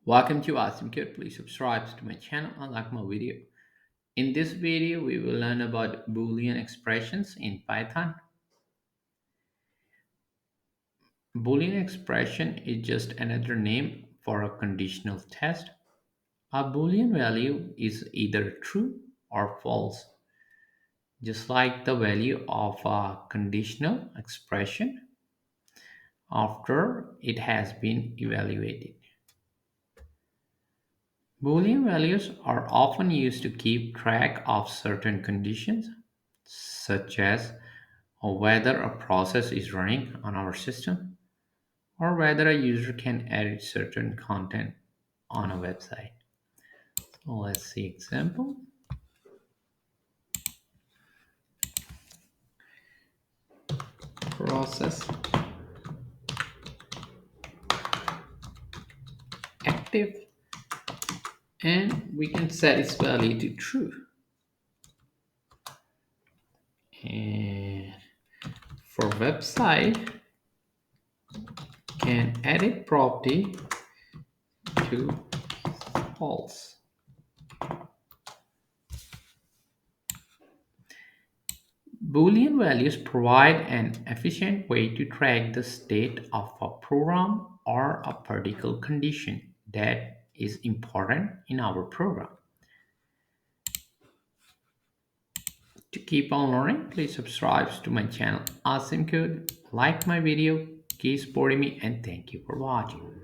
Welcome to Awesome Kid. Please subscribe to my channel and like my video. In this video, we will learn about Boolean expressions in Python. Boolean expression is just another name for a conditional test. A Boolean value is either true or false, just like the value of a conditional expression after it has been evaluated. Boolean values are often used to keep track of certain conditions, such as whether a process is running on our system or whether a user can edit certain content on a website. So let's see example. Process active, and we can set its value to true. And for website, can edit property to false. Boolean values provide an efficient way to track the state of a program or a particular condition that is important in our program. To keep on learning, please subscribe to my channel Awesome Code, like my video, keep supporting me, and thank you for watching.